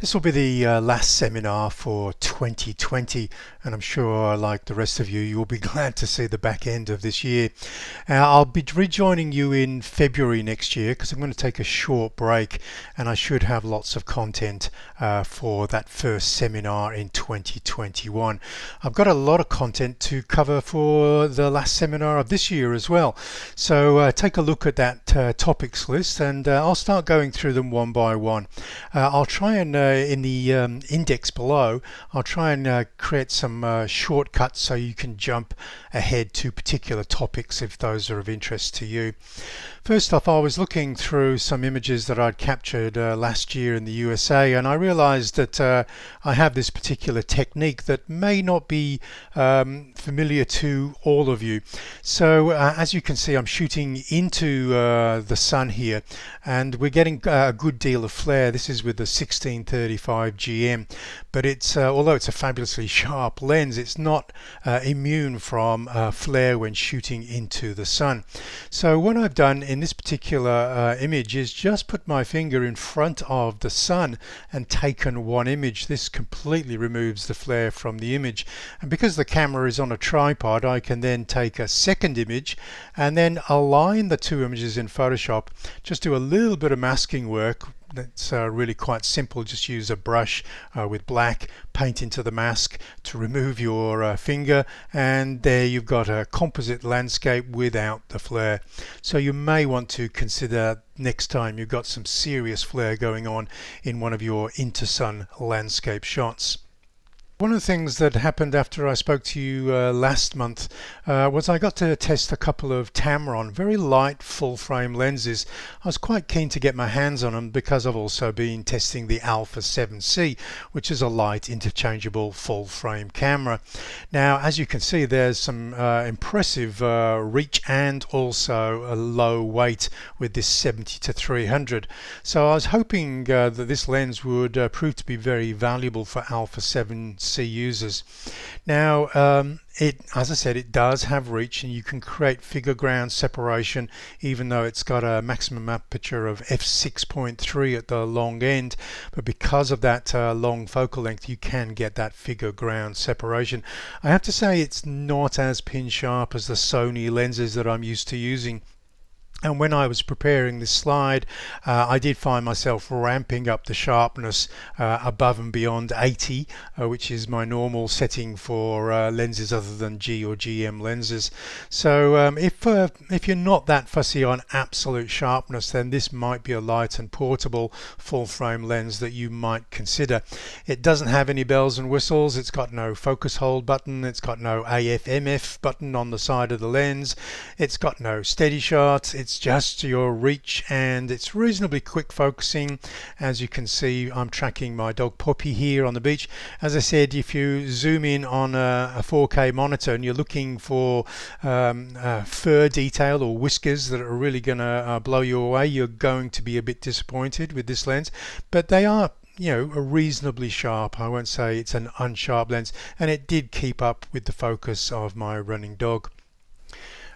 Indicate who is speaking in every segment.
Speaker 1: This will be the last seminar for 2020, and I'm sure, like the rest of you, you'll be glad to see the back end of this year. I'll be rejoining you in February next year because I'm going to take a short break, and I should have lots of content for that first seminar in 2021. I've got a lot of content to cover for the last seminar of this year as well. So take a look at that topics list, and I'll start going through them one by one. I'll try and in the index below, I'll try and create some shortcuts so you can jump ahead to particular topics if those are of interest to you. First off, I was looking through some images that I'd captured last year in the USA, and I realized that I have this particular technique that may not be familiar to all of you. So as you can see, I'm shooting into the sun here, and we're getting a good deal of flare. This is with the 1635 GM, but it's although it's a fabulously sharp lens, it's not immune from flare when shooting into the sun. So what I've done in this particular image is just put my finger in front of the sun and taken one image. This completely removes the flare from the image, and because the camera is on a tripod, I can then take a second image and then align the two images in Photoshop. Just do a little bit of masking work. That's really quite simple. Just use a brush with black, paint into the mask to remove your finger, and there you've got a composite landscape without the flare. So you may want to consider next time you've got some serious flare going on in one of your inter-sun landscape shots. One of the things that happened after I spoke to you last month was I got to test a couple of Tamron very light full frame lenses. I was quite keen to get my hands on them because I've also been testing the Alpha 7C, which is a light interchangeable full frame camera. Now, as you can see, there's some impressive reach and also a low weight with this 70 to 300. So I was hoping that this lens would prove to be very valuable for Alpha 7C users. Now, as I said, it does have reach, and you can create figure ground separation even though it's got a maximum aperture of f6.3 at the long end. But because of that long focal length, you can get that figure ground separation. I have to say it's not as pin sharp as the Sony lenses that I'm used to using. And when I was preparing this slide, I did find myself ramping up the sharpness above and beyond 80, which is my normal setting for lenses other than G or GM lenses. So if you're not that fussy on absolute sharpness, then this might be a light and portable full frame lens that you might consider. It doesn't have any bells and whistles. It's got no focus hold button. It's got no AF/MF button on the side of the lens. It's got no steady shot. It's just your reach, and it's reasonably quick focusing. As you can see, I'm tracking my dog Poppy here on the beach. As I said, if you zoom in on a 4K monitor and you're looking for fur detail or whiskers that are really going to blow you away, you're going to be a bit disappointed with this lens. But they are, you know, reasonably sharp. I won't say it's an unsharp lens, and it did keep up with the focus of my running dog.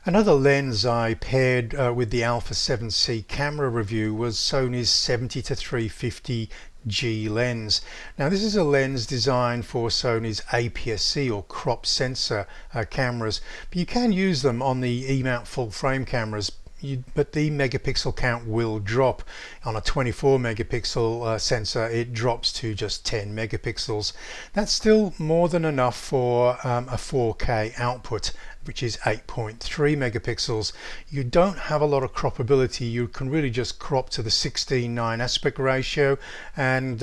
Speaker 1: Another lens I paired with the Alpha 7C camera review was Sony's 70 to 350 G lens. Now, this is a lens designed for Sony's APS-C or crop sensor cameras, but you can use them on the E-mount full frame cameras. But the megapixel count will drop. On a 24 megapixel sensor, it drops to just 10 megapixels. That's still more than enough for a 4K output, which is 8.3 megapixels. You don't have a lot of croppability. You can really just crop to the 16:9 aspect ratio and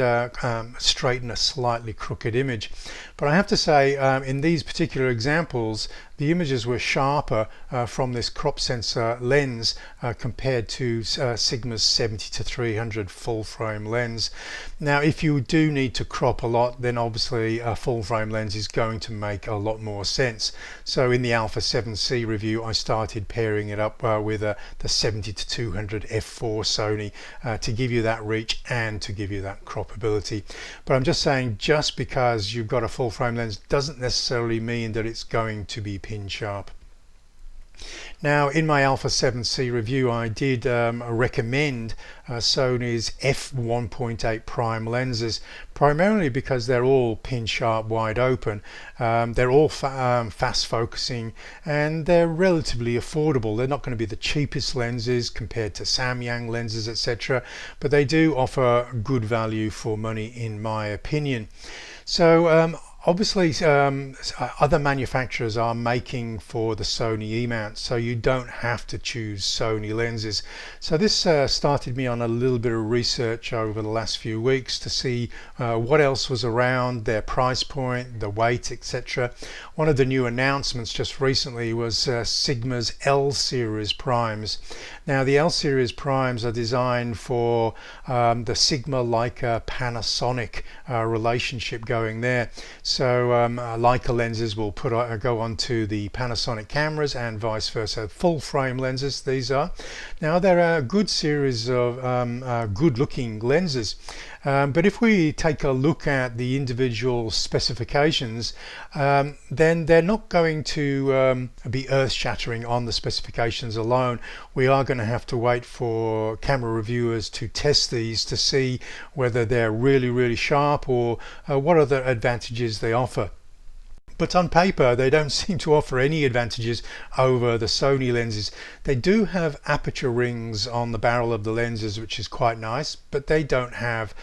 Speaker 1: straighten a slightly crooked image. But I have to say, in these particular examples, the images were sharper from this crop sensor lens compared to Sigma's 70 to 300 full frame lens. Now, if you do need to crop a lot, then obviously a full frame lens is going to make a lot more sense. So in the Alpha 7C review, I started pairing it up with the 70 to 200 f4 Sony to give you that reach and to give you that croppability. But I'm just saying, just because you've got a full frame lens doesn't necessarily mean that it's going to be pin sharp. Now, in my Alpha 7C review, I did recommend Sony's f1.8 prime lenses, primarily because they're all pin sharp wide open. They're all fast focusing, and they're relatively affordable. They're not going to be the cheapest lenses compared to Samyang lenses, etc., but they do offer good value for money, in my opinion. So obviously, other manufacturers are making for the Sony E-mount, so you don't have to choose Sony lenses. So this started me on a little bit of research over the last few weeks to see what else was around, their price point, the weight, etc. One of the new announcements just recently was Sigma's L series primes. Now, the L series primes are designed for the Sigma Leica Panasonic relationship going there. So Leica lenses will go onto the Panasonic cameras and vice versa. Full frame lenses these are. Now, they're a good series of good looking lenses. But if we take a look at the individual specifications, then they're not going to be earth-shattering on the specifications alone. We are going to have to wait for camera reviewers to test these to see whether they're really sharp or what other advantages they offer. But on paper, they don't seem to offer any advantages over the Sony lenses. They do have aperture rings on the barrel of the lenses, which is quite nice, but they don't have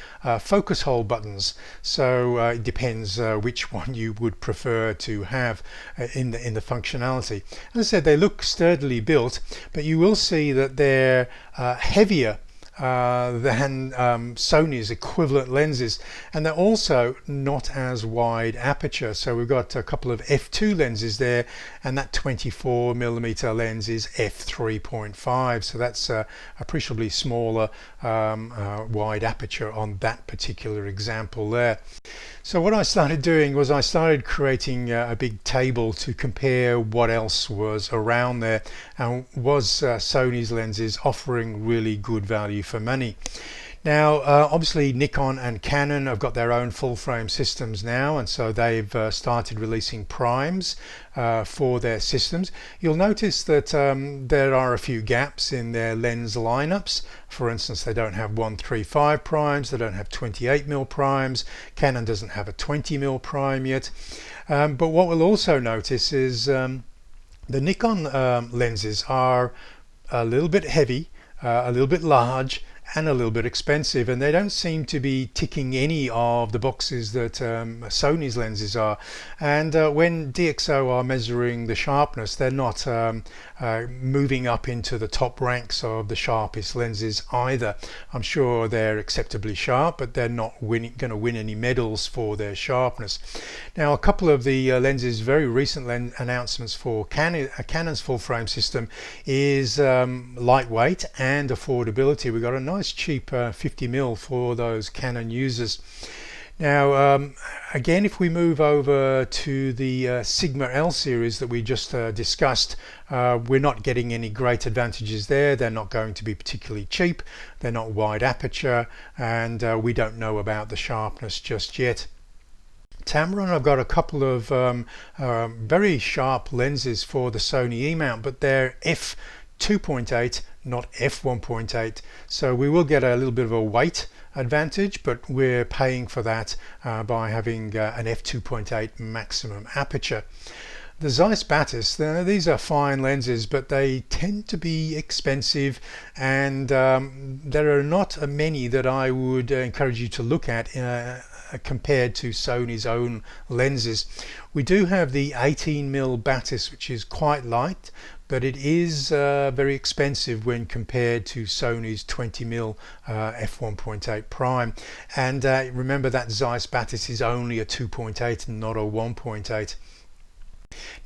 Speaker 1: focus hole buttons. So it depends which one you would prefer to have in the functionality. As I said, they look sturdily built, but you will see that they're heavier than Sony's equivalent lenses, and they're also not as wide aperture. So we've got a couple of f2 lenses there, and that 24mm lens is f3.5, so that's a appreciably smaller wide aperture on that particular example there. So what I started doing was I started creating a big table to compare what else was around there, and was Sony's lenses offering really good value for money. Now, obviously Nikon and Canon have got their own full frame systems now, and so they've started releasing primes for their systems. You'll notice that there are a few gaps in their lens lineups. For instance, they don't have 135 primes, they don't have 28mm primes, Canon doesn't have a 20mm prime yet. But what we'll also notice is the Nikon lenses are a little bit heavy, a little bit large, and a little bit expensive, and they don't seem to be ticking any of the boxes that Sony's lenses are. And when DxO are measuring the sharpness, they're not moving up into the top ranks of the sharpest lenses either. I'm sure they're acceptably sharp, but they're not going to win any medals for their sharpness. Now, a couple of the lenses, very recent announcements for Canon's full frame system is lightweight and affordability. We got a nice cheap 50mm for those Canon users. Now, again, if we move over to the Sigma L series that we just discussed, we're not getting any great advantages there. They're not going to be particularly cheap, they're not wide aperture, and we don't know about the sharpness just yet. Tamron, I've got a couple of very sharp lenses for the Sony E-mount, but they're f2.8, not f1.8, so we will get a little bit of a weight advantage, but we're paying for that by having an f2.8 maximum aperture. The Zeiss Batis, these are fine lenses, but they tend to be expensive, and there are not many that I would encourage you to look at compared to Sony's own lenses. We do have the 18mm Batis, which is quite light, but it is very expensive when compared to Sony's 20mm f1.8 prime. And remember that Zeiss Batis is only a 2.8 and not a 1.8.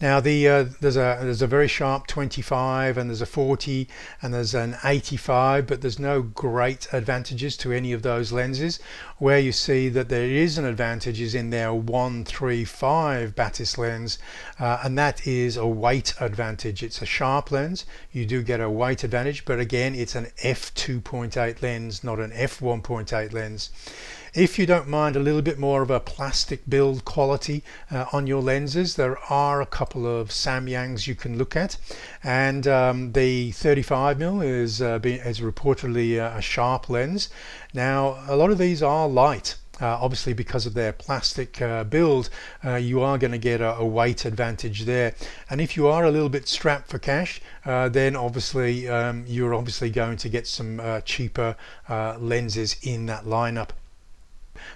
Speaker 1: Now there's a very sharp 25, and there's a 40, and there's an 85, but there's no great advantages to any of those lenses. Where you see that there is an advantage is in their 135 Batis lens, and that is a weight advantage. It's a sharp lens. You do get a weight advantage, but again, it's an f2.8 lens, not an f1.8 lens. If you don't mind a little bit more of a plastic build quality on your lenses, there are a couple of Samyangs you can look at, and the 35mm is reportedly a sharp lens. Now, a lot of these are light. Obviously, because of their plastic build, you are going to get a weight advantage there. And if you are a little bit strapped for cash, then obviously you're obviously going to get some cheaper lenses in that lineup.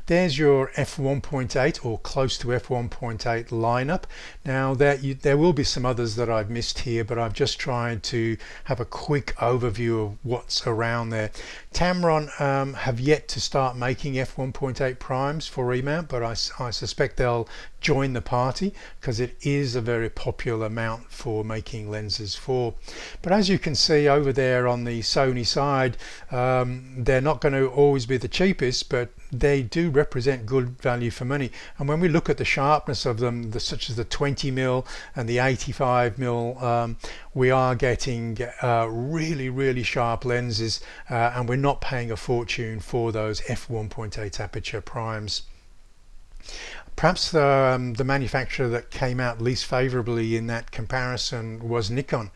Speaker 1: There's your f1.8 or close to f1.8 lineup. Now there will be some others that I've missed here, but I've just tried to have a quick overview of what's around there. Tamron have yet to start making f1.8 primes for remount, but I suspect they'll join the party because it is a very popular mount for making lenses for. But as you can see over there on the Sony side, they're not going to always be the cheapest, but they do represent good value for money. And when we look at the sharpness of them, such as the 20mm and the 85mm, we are getting really sharp lenses, and we're not paying a fortune for those f1.8 aperture primes. Perhaps the manufacturer that came out least favorably in that comparison was Nikon.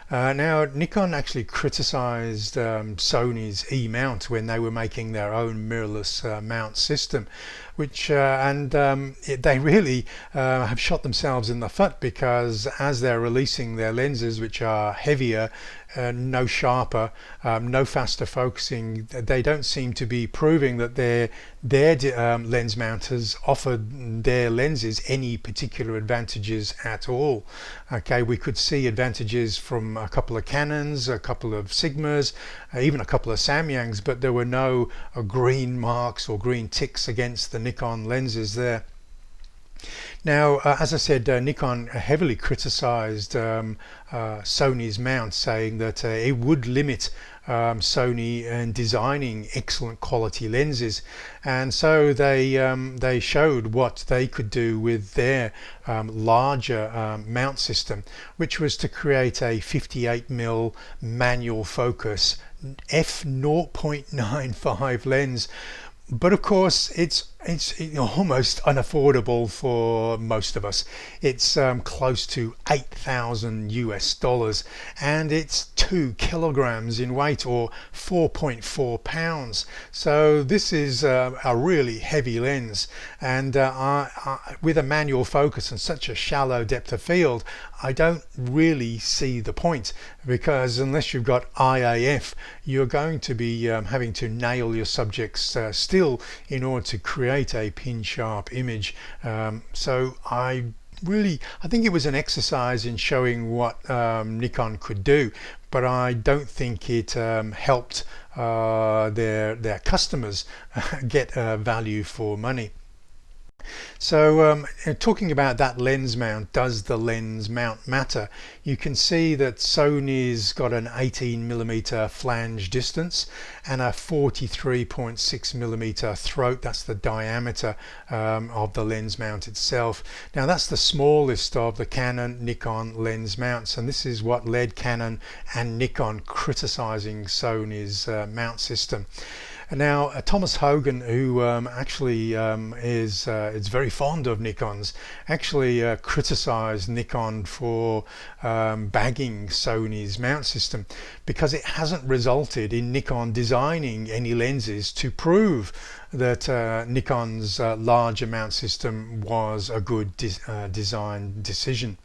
Speaker 1: Now, Nikon actually criticized Sony's E-mount when they were making their own mirrorless mount system, which they really have shot themselves in the foot, because as they're releasing their lenses, which are heavier, no sharper, no faster focusing, they don't seem to be proving that their lens mounters offered their lenses any particular advantages at all. Okay, we could see advantages from a couple of Canons, a couple of Sigmas, even a couple of Samyangs, but there were no green marks or green ticks against the Nikon lenses there. Now, as I said, Nikon heavily criticized Sony's mount, saying that it would limit Sony in designing excellent quality lenses, and so they showed what they could do with their larger mount system, which was to create a 58mm manual focus f0.95 lens. But of course, it's almost unaffordable for most of us. It's close to $8,000, and it's 2 kilograms in weight, or 4.4 pounds. So this is a really heavy lens, and with a manual focus and such a shallow depth of field, I don't really see the point, because unless you've got IAF, you're going to be having to nail your subjects still in order to create a pin sharp image. So I think it was an exercise in showing what Nikon could do, but I don't think it helped their customers get value for money. So talking about that lens mount, does the lens mount matter? You can see that Sony's got an 18mm flange distance and a 43.6mm throat. That's the diameter of the lens mount itself. Now that's the smallest of the Canon Nikon lens mounts, and this is what led Canon and Nikon criticizing Sony's mount system. And now Thomas Hogan, who actually is very fond of Nikons, actually criticized Nikon for bagging Sony's mount system, because it hasn't resulted in Nikon designing any lenses to prove that Nikon's larger mount system was a good design decision.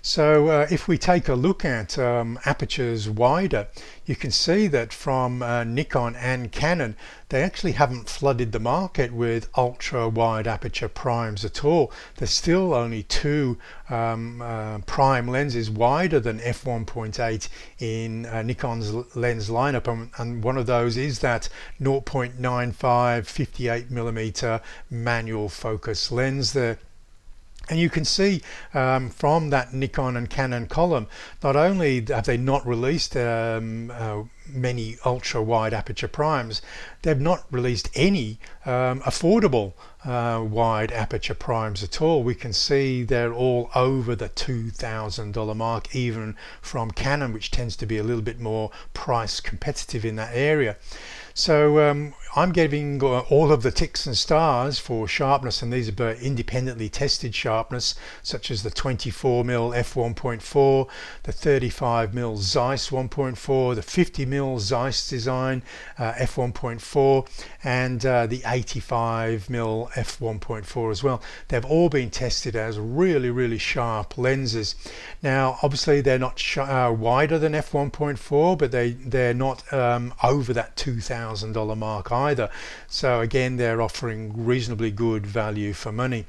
Speaker 1: So if we take a look at apertures wider, you can see that from Nikon and Canon, they actually haven't flooded the market with ultra wide aperture primes at all. There's still only 2 prime lenses wider than f1.8 in Nikon's lens lineup, and one of those is that 0.95 58mm manual focus lens there. And you can see from that Nikon and Canon column, not only have they not released many ultra wide aperture primes, they've not released any affordable wide aperture primes at all. We can see they're all over the $2,000 mark, even from Canon, which tends to be a little bit more price competitive in that area. So I'm giving all of the ticks and stars for sharpness, and these are independently tested sharpness, such as the 24mm f1.4, the 35mm Zeiss 1.4, the 50mm Zeiss design f1.4, and the 85mm f1.4 as well. They've all been tested as really sharp lenses. Now obviously they're not wider than f1.4, but they're not over that $2,000 mark either. So again, they're offering reasonably good value for money.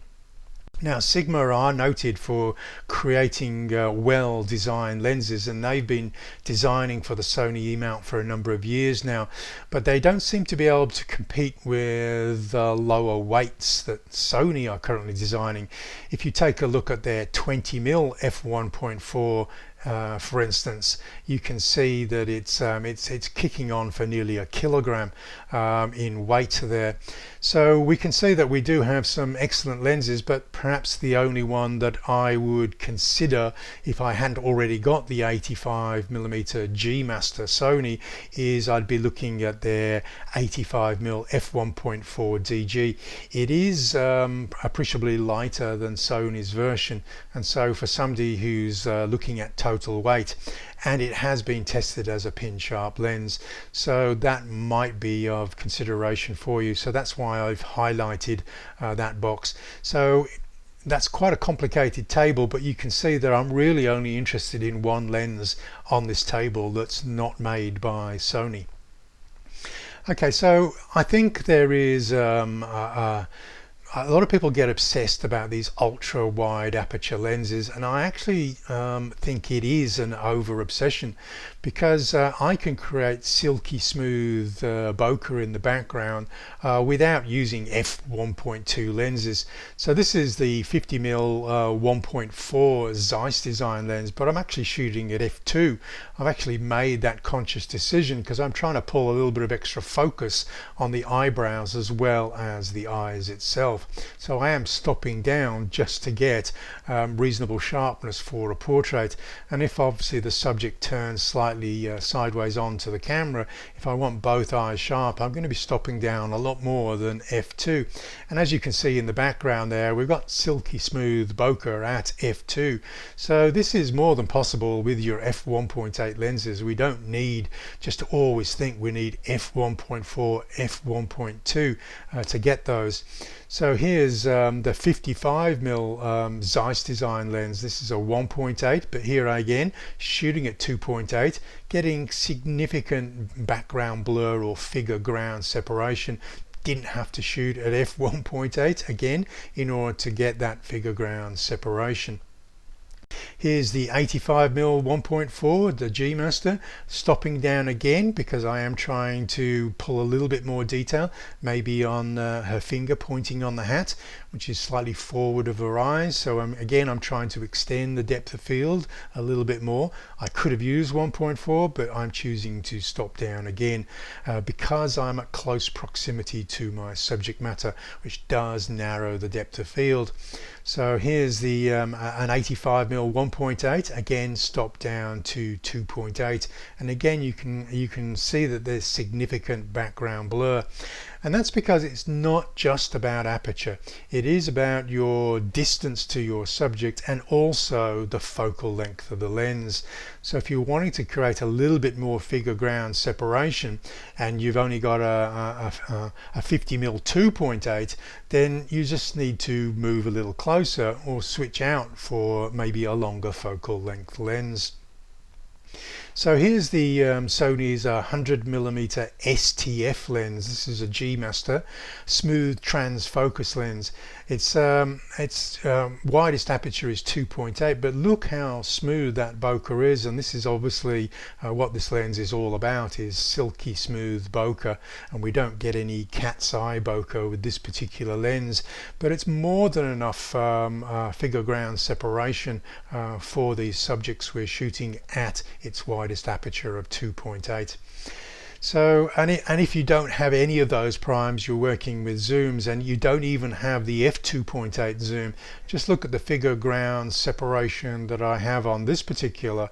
Speaker 1: Now Sigma are noted for creating well designed lenses, and they've been designing for the Sony E-mount for a number of years now, but they don't seem to be able to compete with the lower weights that Sony are currently designing. If you take a look at their 20mm f1.4, for instance, you can see that it's kicking on for nearly a kilogram in weight there. So we can see that we do have some excellent lenses, but perhaps the only one that I would consider if I hadn't already got the 85mm G Master Sony is I'd be looking at their 85mm f1.4 DG. It is appreciably lighter than Sony's version, and so for somebody who's looking at total weight, and it has been tested as a pin sharp lens, so that might be of consideration for you. So that's why I've highlighted that box. So that's quite a complicated table, but you can see that I'm really only interested in one lens on this table that's not made by Sony. Okay, so I think there is a lot of people get obsessed about these ultra wide aperture lenses, and I actually think it is an over obsession, because I can create silky smooth bokeh in the background without using f1.2 lenses. So this is the 50mm 1.4 Zeiss design lens, but I'm actually shooting at f2. I've actually made that conscious decision because I'm trying to pull a little bit of extra focus on the eyebrows as well as the eyes itself. So I am stopping down just to get reasonable sharpness for a portrait, and if obviously the subject turns slightly sideways onto the camera, if I want both eyes sharp, I'm going to be stopping down a lot more than f2. And as you can see in the background there, we've got silky smooth bokeh at f2. So this is more than possible with your f1.8 lenses. We don't need just to always think we need f1.4, f1.2 to get those. So here's the 55mm Zeiss design lens. This is a 1.8, but here again shooting at 2.8, getting significant background blur or figure ground separation. Didn't have to shoot at f1.8 again in order to get that figure ground separation. Here's the 85mm 1.4, the G Master, stopping down again because I am trying to pull a little bit more detail, maybe on her finger pointing on the hat, which is slightly forward of her eyes. So again, I'm trying to extend the depth of field a little bit more. I could have used 1.4, but I'm choosing to stop down again because I'm at close proximity to my subject matter, which does narrow the depth of field. So here's the an 85mm 1.8, again stop down to 2.8, and again you can see that there's significant background blur. And that's because it's not just about aperture, it is about your distance to your subject and also the focal length of the lens. So if you're wanting to create a little bit more figure ground separation and you've only got a 50mm 2.8, then you just need to move a little closer or switch out for maybe a longer focal length lens. So here's the Sony's 100mm STF lens. This is a G Master smooth trans focus lens. Its widest aperture is 2.8, but look how smooth that bokeh is, and this is obviously what this lens is all about, is silky smooth bokeh, and we don't get any cat's eye bokeh with this particular lens, but it's more than enough figure ground separation for these subjects we're shooting at its widest widest aperture of 2.8. So, and if you don't have any of those primes, you're working with zooms and you don't even have the f2.8 zoom, just look at the figure ground separation that I have on this particular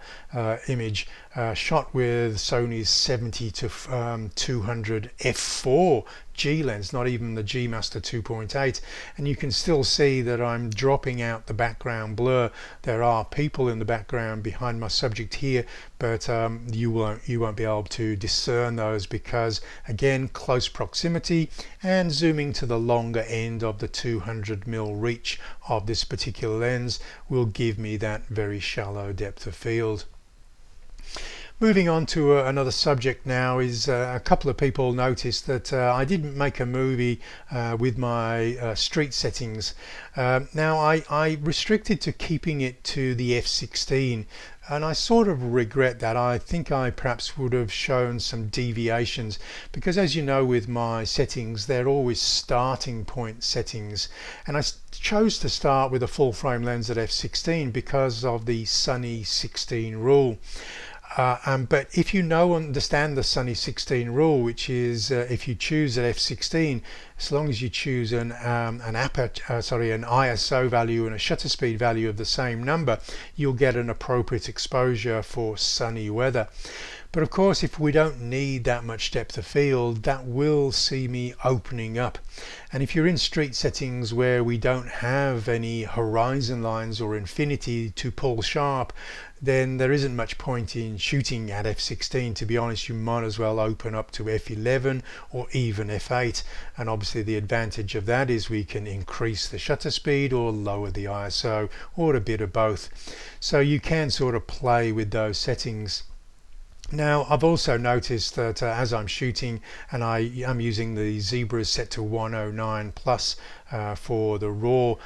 Speaker 1: image, shot with Sony's 70 to 200 f4 G lens, not even the G Master 2.8, and you can still see that I'm dropping out the background blur. There are people in the background behind my subject here, but you won't be able to discern those because, again, close proximity and zooming to the longer end of the 200mm reach of this particular lens will give me that very shallow depth of field. Moving on to another subject now is a couple of people noticed that I didn't make a movie with my street settings. Now I restricted to keeping it to the f16, and I sort of regret that. I think I perhaps would have shown some deviations because, as you know, with my settings they're always starting point settings, and I chose to start with a full frame lens at f16 because of the Sony 16 rule. But if you understand the Sony 16 rule, which is if you choose at f16, as long as you choose an ISO value and a shutter speed value of the same number, you'll get an appropriate exposure for sunny weather. But of course, if we don't need that much depth of field, that will see me opening up. And if you're in street settings where we don't have any horizon lines or infinity to pull sharp, then there isn't much point in shooting at f16. To be honest, you might as well open up to f11 or even f8. And obviously the advantage of that is we can increase the shutter speed or lower the ISO or a bit of both. So you can sort of play with those settings. Now I've also noticed that as I'm shooting, and I am using the zebras set to 109 plus for the raw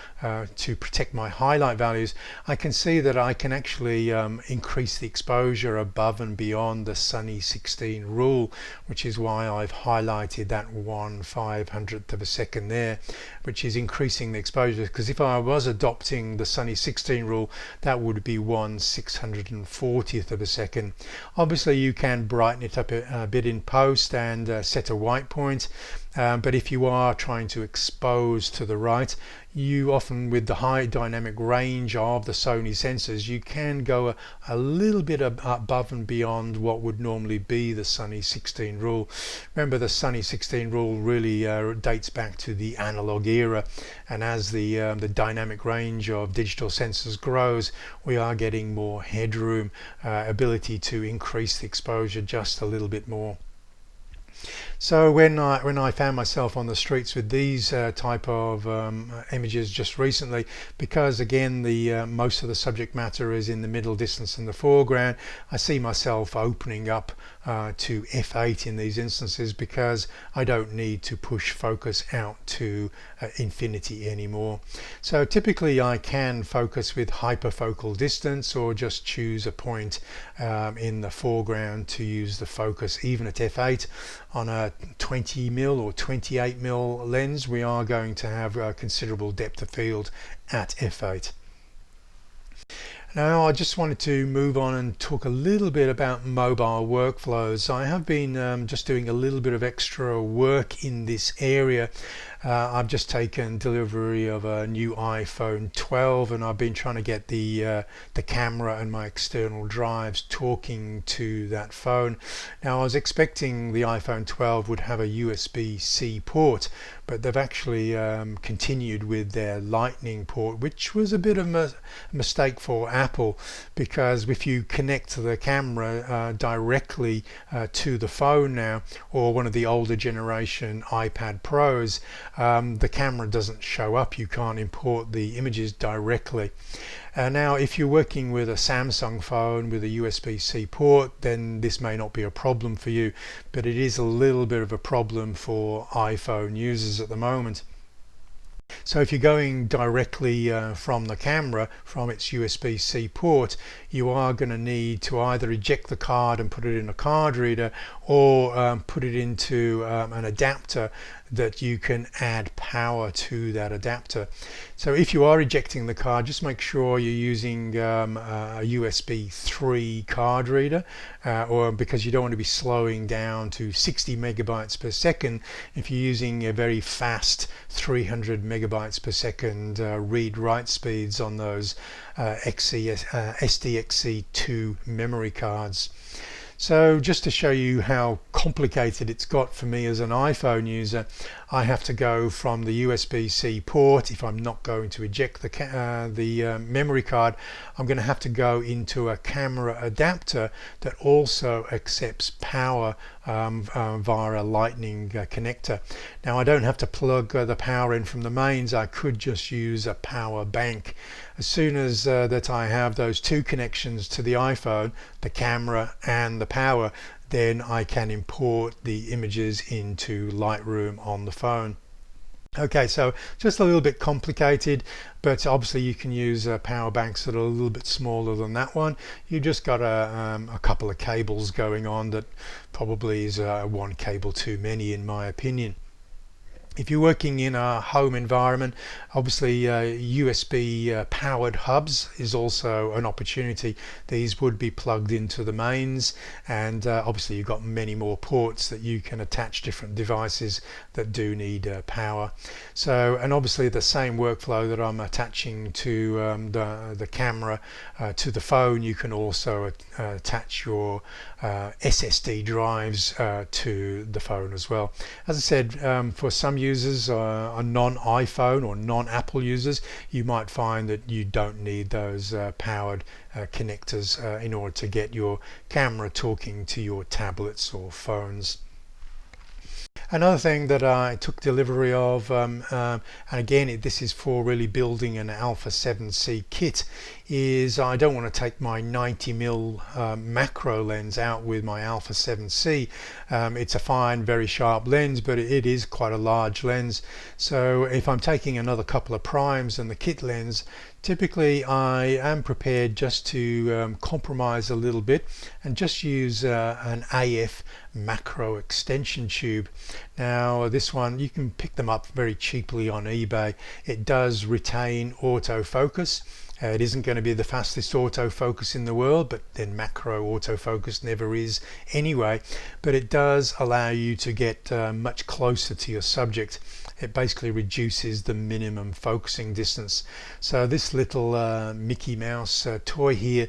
Speaker 1: to protect my highlight values, I can see that I can actually increase the exposure above and beyond the Sony 16 rule, which is why I've highlighted that 1/500th of a second there, which is increasing the exposure, because if I was adopting the Sony 16 rule, that would be 1/640th of a second. Obviously you can brighten it up a bit in post and set a white point, but if you are trying to expose to the right, you often, with the high dynamic range of the Sony sensors, you can go a little bit above and beyond what would normally be the Sony 16 rule. Remember, the Sony 16 rule really dates back to the analog era, and as the dynamic range of digital sensors grows, we are getting more headroom, ability to increase the exposure just a little bit more. So when I found myself on the streets with these type of images just recently, because again the most of the subject matter is in the middle distance and the foreground, I see myself opening up to f8 in these instances because I don't need to push focus out to infinity anymore. So typically I can focus with hyperfocal distance or just choose a point in the foreground to use the focus. Even at f8 on a 20mm or 28mm lens, we are going to have a considerable depth of field at f8. Now I just wanted to move on and talk a little bit about mobile workflows. I have been just doing a little bit of extra work in this area. I've just taken delivery of a new iPhone 12 and I've been trying to get the camera and my external drives talking to that phone. Now I was expecting the iPhone 12 would have a USB-C port, but they've actually continued with their Lightning port, which was a bit of a mistake for Apple, because if you connect the camera directly to the phone now, or one of the older generation iPad Pros, the camera doesn't show up. You can't import the images directly. Now if you're working with a Samsung phone with a USB-C port, then this may not be a problem for you, but it is a little bit of a problem for iPhone users at the moment. So if you're going directly from the camera, from its USB-C port, you are going to need to either eject the card and put it in a card reader, or put it into an adapter that you can add power to that adapter. So if you are ejecting the card, just make sure you're using a USB 3 card reader, or because you don't want to be slowing down to 60 megabytes per second if you're using a very fast 300 megabytes per second read-write speeds on those SDXC2 memory cards. So just to show you how complicated it's got for me as an iPhone user, I have to go from the USB-C port. If I'm not going to eject the memory card, I'm going to have to go into a camera adapter that also accepts power via a lightning connector. Now I don't have to plug the power in from the mains. I could just use a power bank. As soon as that I have those two connections to the iPhone, the camera and the power, then I can import the images into Lightroom on the phone. Okay, so just a little bit complicated, but obviously you can use power banks that are a little bit smaller than that one. You just got a couple of cables going on that probably is one cable too many in my opinion. If you're working in a home environment, obviously USB powered hubs is also an opportunity. These would be plugged into the mains, and obviously you've got many more ports that you can attach different devices that do need power. So, and obviously the same workflow that I'm attaching to the camera to the phone, you can also attach your SSD drives to the phone as well. As I said, for some users, non-iPhone or non-Apple users, you might find that you don't need those powered connectors in order to get your camera talking to your tablets or phones. Another thing that I took delivery of, and again this is for really building an Alpha 7C kit, is I don't want to take my 90mm macro lens out with my Alpha 7C. It's a fine, very sharp lens, but it is quite a large lens. So if I'm taking another couple of primes and the kit lens, typically I am prepared just to compromise a little bit and just use an AF macro extension tube. Now this one, you can pick them up very cheaply on eBay. It does retain autofocus. It isn't going to be the fastest autofocus in the world, but then macro autofocus never is anyway. But it does allow you to get much closer to your subject. It basically reduces the minimum focusing distance. So this little Mickey Mouse toy here,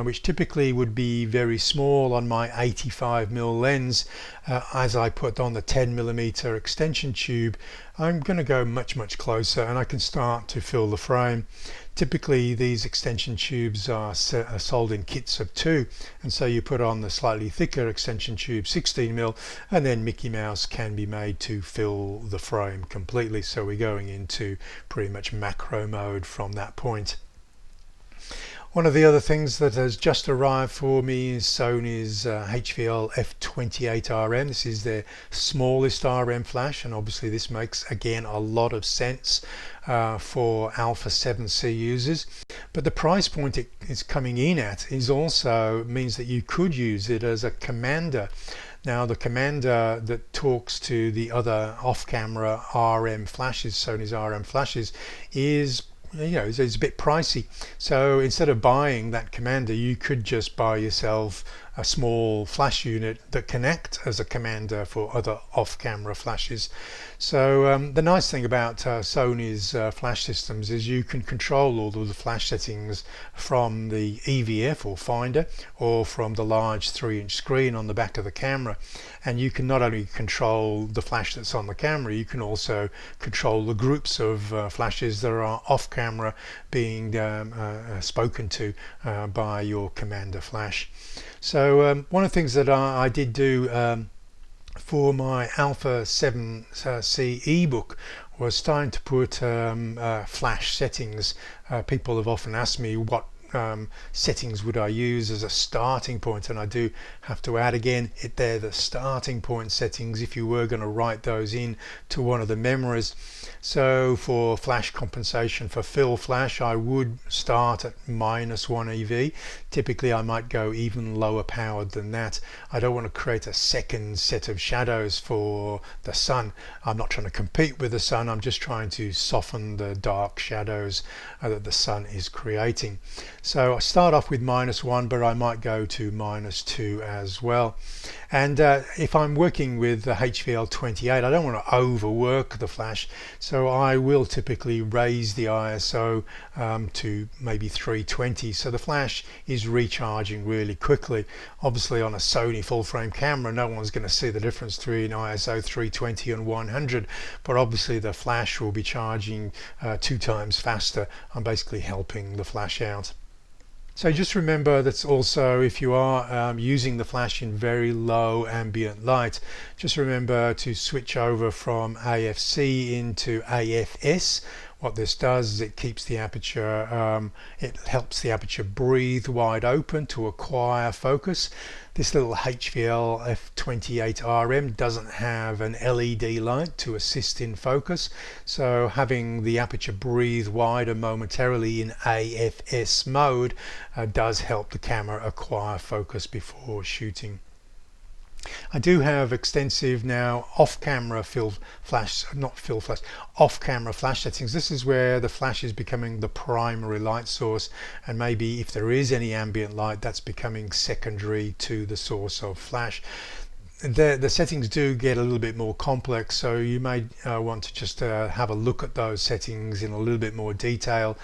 Speaker 1: which typically would be very small on my 85mm lens, as I put on the 10mm extension tube, I'm going to go much closer and I can start to fill the frame. Typically these extension tubes are sold in kits of 2, and so you put on the slightly thicker extension tube 16mm, and then Mickey Mouse can be made to fill the frame completely. So we're going into pretty much macro mode from that point. One of the other things that has just arrived for me is Sony's HVL F28RM. This is their smallest RM flash, and obviously this makes again a lot of sense for Alpha 7C users. But the price point it is coming in at is also means that you could use it as a commander. Now the commander that talks to the other off-camera RM flashes, Sony's RM flashes, is it's a bit pricey. So instead of buying that commander, you could just buy yourself a small flash unit that connect as a commander for other off-camera flashes. So the nice thing about Sony's flash systems is you can control all of the flash settings from the EVF or finder, or from the large 3-inch screen on the back of the camera. And you can not only control the flash that's on the camera, you can also control the groups of flashes that are off camera being spoken to by your commander flash. So one of the things that I did do for my Alpha 7C ebook was starting to put flash settings. People have often asked me what settings would I use as a starting point, and I do have to add again, they're the starting point settings if you were going to write those in to one of the memories. So for flash compensation for fill flash, I would start at -1 EV. Typically I might go even lower powered than that. I don't want to create a second set of shadows for the sun. I'm not trying to compete with the sun, I'm just trying to soften the dark shadows that the sun is creating. So I start off with -1, but I might go to -2 as well. And if I'm working with the HVL28, I don't want to overwork the flash, so I will typically raise the ISO to maybe 320, so the flash is recharging really quickly. Obviously on a Sony full frame camera, no one's going to see the difference between ISO 320 and 100, but obviously the flash will be charging 2 times faster. I'm basically helping the flash out. So just remember that also if you are using the flash in very low ambient light, just remember to switch over from AFC into AFS. What this does is it keeps the aperture, it helps the aperture breathe wide open to acquire focus. This little HVL F28RM doesn't have an LED light to assist in focus, so having the aperture breathe wider momentarily in AFS mode does help the camera acquire focus before shooting. I do have extensive now off-camera off-camera flash settings. This is where the flash is becoming the primary light source, and maybe if there is any ambient light, that's becoming secondary to the source of flash. The settings do get a little bit more complex, so you may want to just have a look at those settings in a little bit more detail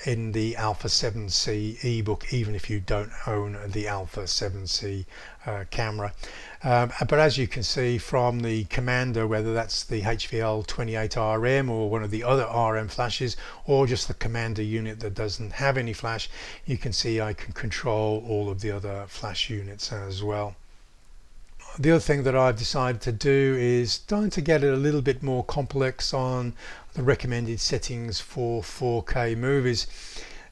Speaker 1: in the Alpha 7C ebook, even if you don't own the Alpha 7C camera. But as you can see from the commander, whether that's the HVL28RM or one of the other RM flashes, or just the commander unit that doesn't have any flash, you can see I can control all of the other flash units as well. The other thing that I've decided to do is starting to get it a little bit more complex on the recommended settings for 4K movies.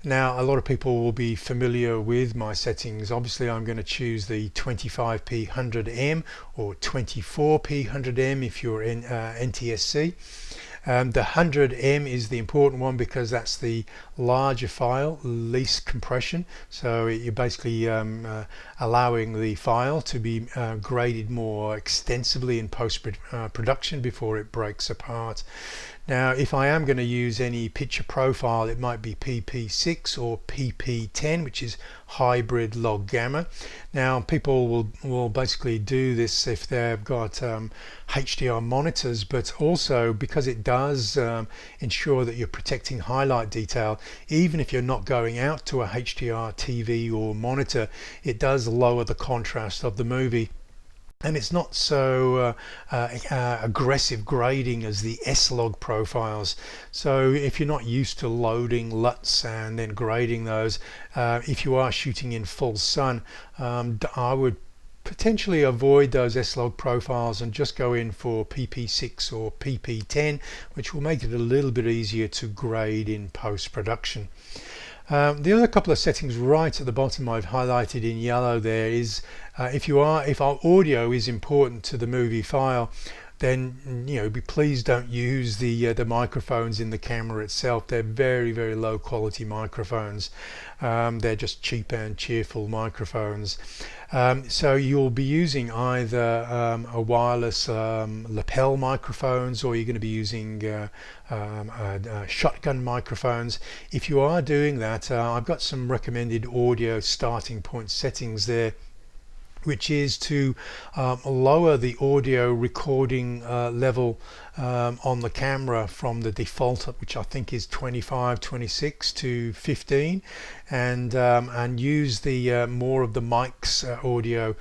Speaker 1: Now a lot of people will be familiar with my settings. Obviously I'm going to choose the 25p 100M or 24p 100M if you're in NTSC. The 100M is the important one because that's the larger file, least compression, so you're basically allowing the file to be graded more extensively in post-production before it breaks apart. Now if I am going to use any picture profile, it might be PP6 or PP10, which is hybrid log gamma. Now people will basically do this if they've got HDR monitors, but also because it does ensure that you're protecting highlight detail. Even if you're not going out to a HDR TV or monitor, it does lower the contrast of the movie. And it's not so aggressive grading as the S-Log profiles. So if you're not used to loading LUTs and then grading those, if you are shooting in full sun, I would potentially avoid those S-Log profiles and just go in for PP6 or PP10, which will make it a little bit easier to grade in post-production. The other couple of settings right at the bottom I've highlighted in yellow there is if our audio is important to the movie file, then please don't use the microphones in the camera itself. They're very, very low quality microphones. They're just cheap and cheerful microphones. So you'll be using either a wireless lapel microphones, or you're going to be using shotgun microphones. If you are doing that, I've got some recommended audio starting point settings there, which is to lower the audio recording level on the camera from the default, which I think is 25, 26 to 15, and use the more of the mic's audio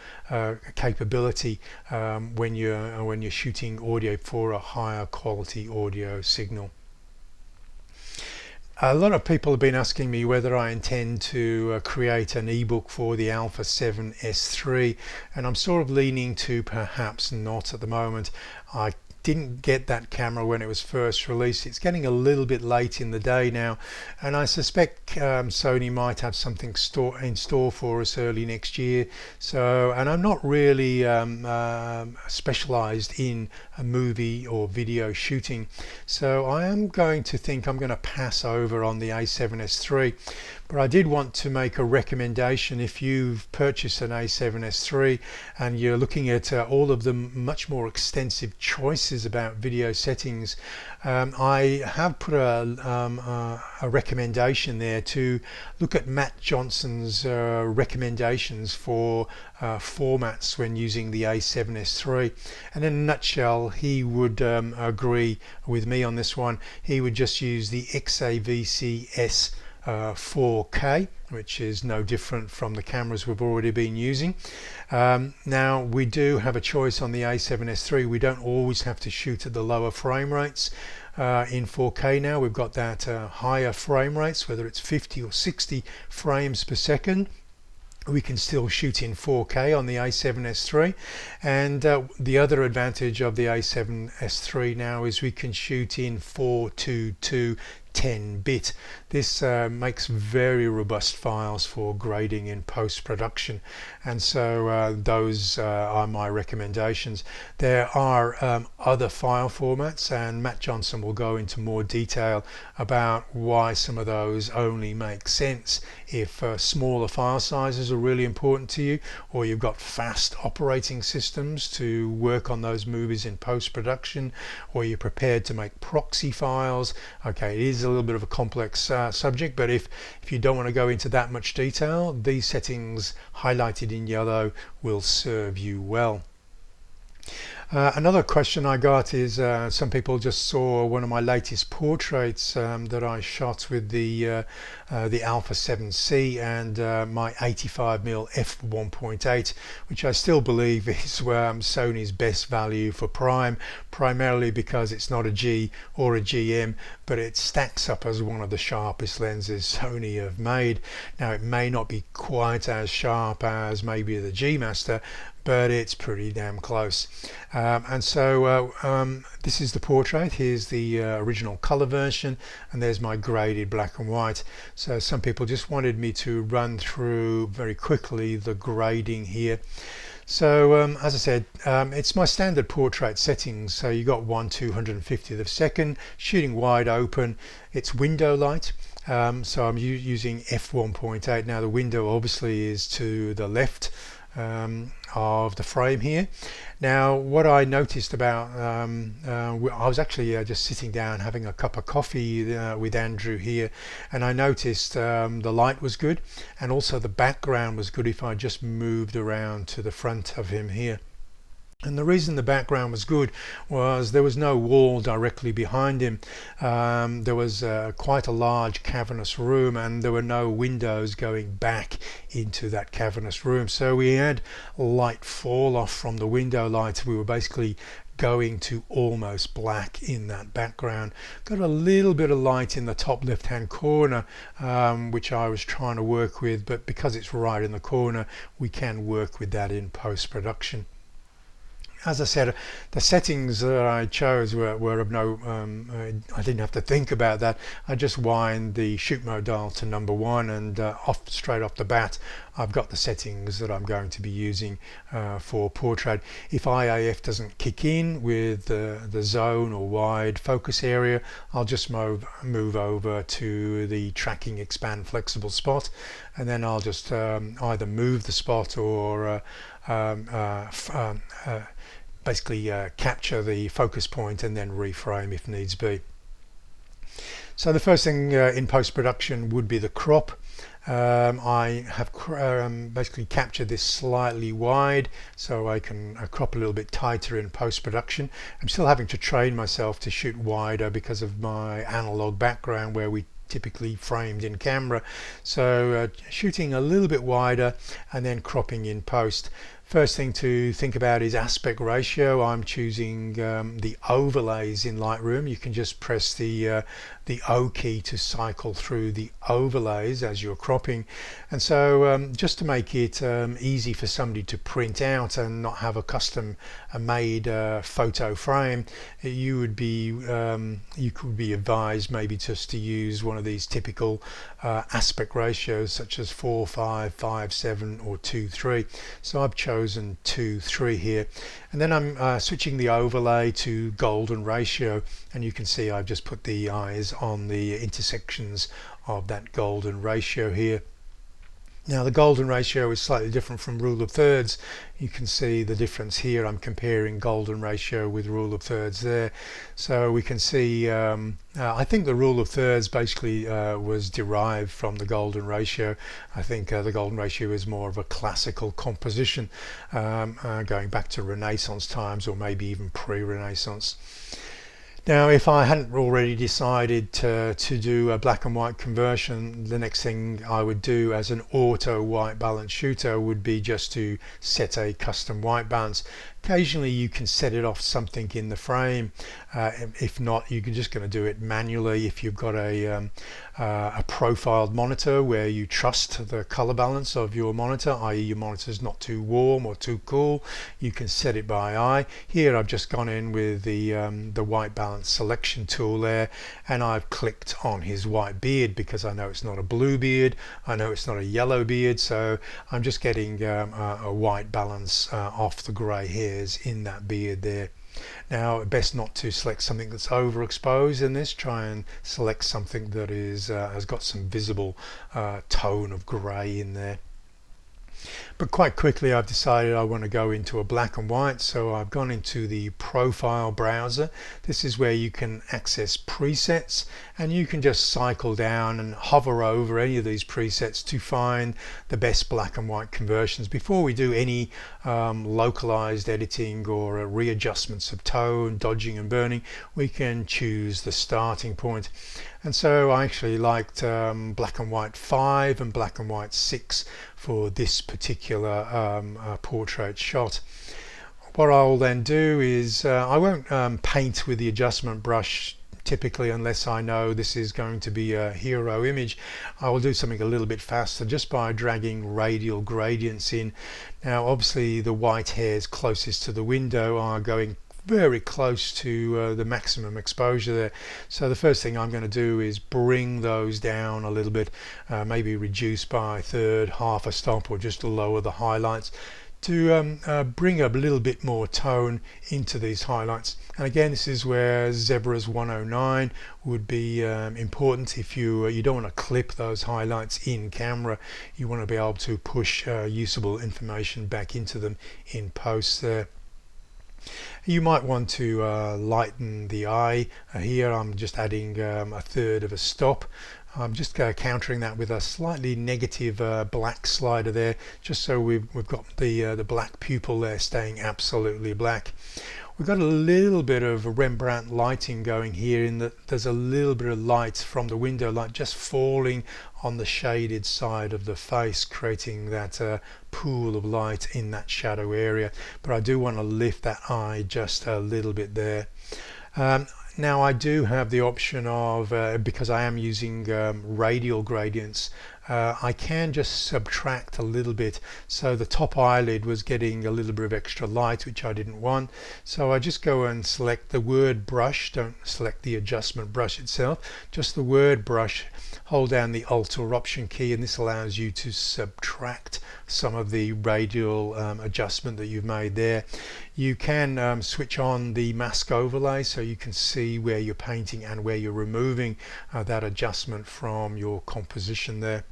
Speaker 1: capability when you're shooting audio for a higher quality audio signal. A lot of people have been asking me whether I intend to create an ebook for the Alpha 7S III, and I'm sort of leaning to perhaps not at the moment. I didn't get that camera when it was first released. It's getting a little bit late in the day now, and I suspect Sony might have something in store for us early next year. So, and I'm not really specialized in a movie or video shooting, so I am going to think I'm going to pass over on the A7S III. But I did want to make a recommendation. If you've purchased an A7S III and you're looking at all of the much more extensive choices about video settings, I have put a recommendation there to look at Matt Johnson's recommendations for formats when using the A7S III. And in a nutshell, he would agree with me on this one. He would just use the XAVC-S 4K, which is no different from the cameras we've already been using. Now we do have a choice on the A7S III. We don't always have to shoot at the lower frame rates. In 4K now we've got that higher frame rates, whether it's 50 or 60 frames per second. We can still shoot in 4K on the A7S III, and the other advantage of the A7S III now is we can shoot in 422 10-bit. This makes very robust files for grading in post-production, and so those are my recommendations. There are other file formats, and Matt Johnson will go into more detail about why some of those only make sense if smaller file sizes are really important to you, or you've got fast operating systems to work on those movies in post-production, or you're prepared to make proxy files. Okay, it is a little bit of a complex subject, but if you don't want to go into that much detail, these settings highlighted in yellow will serve you well. Another question I got is some people just saw one of my latest portraits that I shot with the Alpha 7C and my 85mm f1.8, which I still believe is Sony's best value for prime, primarily because it's not a G or a GM, but it stacks up as one of the sharpest lenses Sony have made. Now it may not be quite as sharp as maybe the G Master, but it's pretty damn close. And so this is the portrait. Here's the original color version, and there's my graded black and white. So some people just wanted me to run through very quickly the grading here. So as I said, it's my standard portrait settings. So you got 1/250th of a second, shooting wide open. It's window light. So I'm using f1.8. Now the window obviously is to the left of the frame here. Now what I noticed about I was actually just sitting down having a cup of coffee with Andrew here, and I noticed the light was good, and also the background was good if I just moved around to the front of him here. And the reason the background was good was there was no wall directly behind him. There was quite a large cavernous room, and there were no windows going back into that cavernous room. So we had light fall off from the window lights. We were basically going to almost black in that background. Got a little bit of light in the top left hand corner, which I was trying to work with, but because it's right in the corner, we can work with that in post-production. As I said, the settings that I chose were of no, I didn't have to think about that. I just wind the shoot mode dial to #1, and straight off the bat, I've got the settings that I'm going to be using for portrait. If IAF doesn't kick in with the zone or wide focus area, I'll just move over to the tracking expand flexible spot, and then I'll just either move the spot or basically capture the focus point and then reframe if needs be. So the first thing in post-production would be the crop. I have basically captured this slightly wide so I can crop a little bit tighter in post-production. I'm still having to train myself to shoot wider because of my analog background where we typically framed in camera. So shooting a little bit wider and then cropping in post. First thing to think about is aspect ratio. I'm choosing the overlays in Lightroom. You can just press the O key to cycle through the overlays as you're cropping. And so just to make it easy for somebody to print out and not have a custom made photo frame, you could be advised maybe just to use one of these typical aspect ratios such as 4:5, 5:7 or 2:3. So I've chosen 2:3 here, and then I'm switching the overlay to golden ratio, and you can see I've just put the eyes on the intersections of that golden ratio here. Now the golden ratio is slightly different from rule of thirds. You can see the difference here. I'm comparing golden ratio with rule of thirds there. So we can see, I think the rule of thirds basically was derived from the golden ratio. I think the golden ratio is more of a classical composition, going back to Renaissance times or maybe even pre-Renaissance. Now, if I hadn't already decided to do a black and white conversion, the next thing I would do as an auto white balance shooter would be just to set a custom white balance. Occasionally you can set it off something in the frame. If not, you're just going to do it manually. If you've got a profiled monitor where you trust the color balance of your monitor, i.e. your monitor is not too warm or too cool, you can set it by eye. Here I've just gone in with the white balance selection tool there, and I've clicked on his white beard because I know it's not a blue beard, I know it's not a yellow beard, so I'm just getting a white balance off the grey hairs in that beard there. Now, best not to select something that's overexposed in this. Try and select something that is has got some visible tone of grey in there. But quite quickly I've decided I want to go into a black and white, so I've gone into the profile browser. This is where you can access presets, and you can just cycle down and hover over any of these presets to find the best black and white conversions. Before we do any localized editing or readjustments of tone, dodging and burning, we can choose the starting point. And so I actually liked black and white 5 and black and white 6 for this particular portrait shot. What I'll then do is I won't paint with the adjustment brush typically unless I know this is going to be a hero image. I will do something a little bit faster just by dragging radial gradients in. Now obviously the white hairs closest to the window are going very close to the maximum exposure there, so the first thing I'm going to do is bring those down a little bit, maybe reduce by a third, half a stop, or just lower the highlights to bring a little bit more tone into these highlights. And again, this is where Zebra's 109 would be important. If you don't want to clip those highlights in camera, you want to be able to push usable information back into them in post there. You might want to lighten the eye. Here I'm just adding a third of a stop. I'm just countering that with a slightly negative black slider there, just so we've got the black pupil there staying absolutely black. We've got a little bit of Rembrandt lighting going here in that there's a little bit of light from the window light just falling on the shaded side of the face, creating that pool of light in that shadow area. But I do want to lift that eye just a little bit there. Now I do have the option of, because I am using radial gradients, I can just subtract a little bit. So the top eyelid was getting a little bit of extra light, which I didn't want. So I just go and select the word brush, don't select the adjustment brush itself, just the word brush, hold down the Alt or Option key, and this allows you to subtract some of the radial adjustment that you've made there. You can switch on the mask overlay so you can see where you're painting and where you're removing that adjustment from your composition there.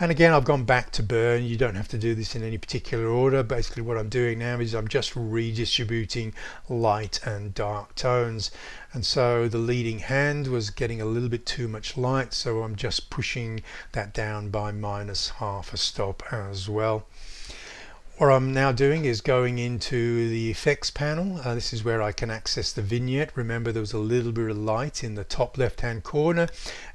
Speaker 1: And again, I've gone back to burn. You don't have to do this in any particular order. Basically what I'm doing now is I'm just redistributing light and dark tones, and so the leading hand was getting a little bit too much light, so I'm just pushing that down by minus half a stop as well. What I'm now doing is going into the effects panel. This is where I can access the vignette. Remember, there was a little bit of light in the top left hand corner,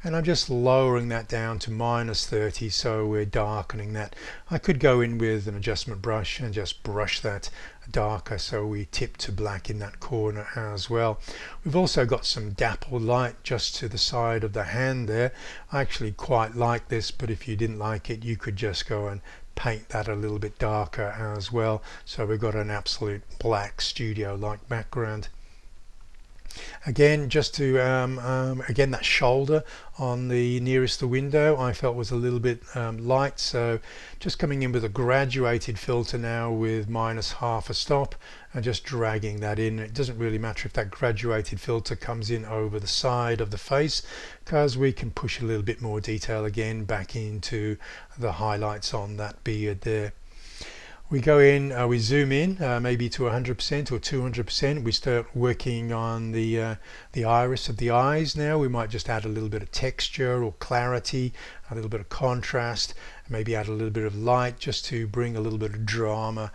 Speaker 1: and I'm just lowering that down to -30, so we're darkening that. I could go in with an adjustment brush and just brush that darker, so we tip to black in that corner as well. We've also got some dapple light just to the side of the hand there. I actually quite like this, but if you didn't like it, you could just go and paint that a little bit darker as well, so we've got an absolute black studio like background. Again, just to again, that shoulder on the nearest the window I felt was a little bit light, so just coming in with a graduated filter now with -1/2 a stop and just dragging that in. It doesn't really matter if that graduated filter comes in over the side of the face, because we can push a little bit more detail again back into the highlights on that beard there. We go in, we zoom in maybe to 100% or 200%. We start working on the iris of the eyes now. We might just add a little bit of texture or clarity, a little bit of contrast, maybe add a little bit of light just to bring a little bit of drama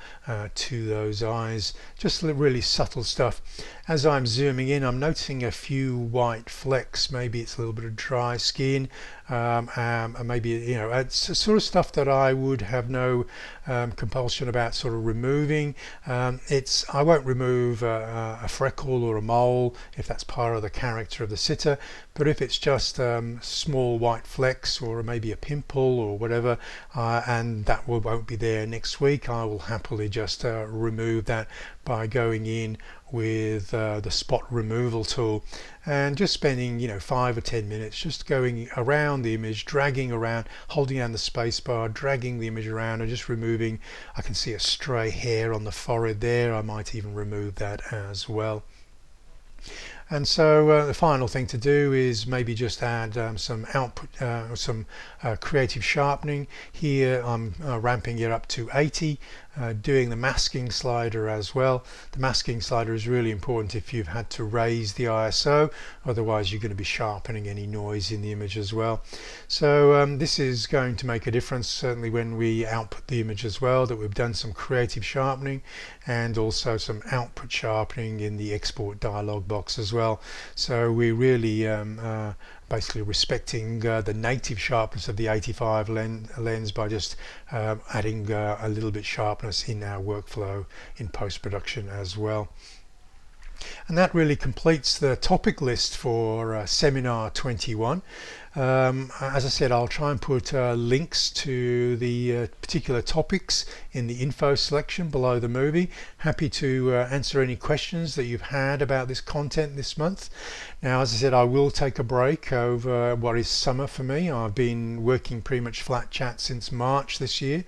Speaker 1: to those eyes. Just really subtle stuff. As I'm zooming in, I'm noticing a few white flecks. Maybe it's a little bit of dry skin, maybe, you know, it's sort of stuff that I would have no compulsion about sort of removing. I won't remove a freckle or a mole if that's part of the character of the sitter, but if it's just small white flecks or maybe a pimple or whatever, and that won't be there next week, I will happily just remove that by going in with the spot removal tool and just spending, you know, 5 or 10 minutes just going around the image, dragging around, holding down the space bar, dragging the image around and just removing. I can see a stray hair on the forehead there. I might even remove that as well. And so the final thing to do is maybe just add some output, some creative sharpening. Here I'm ramping it up to 80, doing the masking slider as well. The masking slider is really important if you've had to raise the ISO, otherwise you're going to be sharpening any noise in the image as well. So this is going to make a difference, certainly when we output the image as well, that we've done some creative sharpening and also some output sharpening in the export dialog box as well. So we really basically respecting the native sharpness of the 85 lens by just adding a little bit sharpness in our workflow in post-production as well. And that really completes the topic list for Seminar 21. As I said, I'll try and put links to the particular topics in the info selection below the movie. Happy to answer any questions that you've had about this content this month. Now, as I said, I will take a break over what is summer for me. I've been working pretty much flat chat since March this year.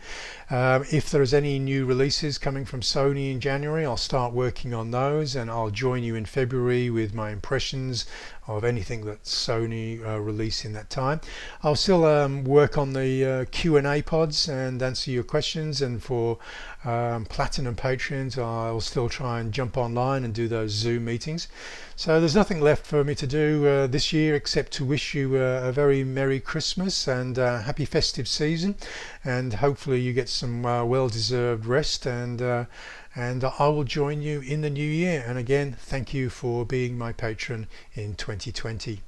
Speaker 1: If there is any new releases coming from Sony in January, I'll start working on those, and I'll join you in February with my impressions of anything that Sony release in that time. I'll still work on the Q&A pods and answer your questions, and for Platinum Patrons, I'll still try and jump online and do those Zoom meetings. So there's nothing left for me to do this year except to wish you a very Merry Christmas and happy festive season, and hopefully you get some well-deserved rest, and I will join you in the new year. And again, thank you for being my patron in 2020.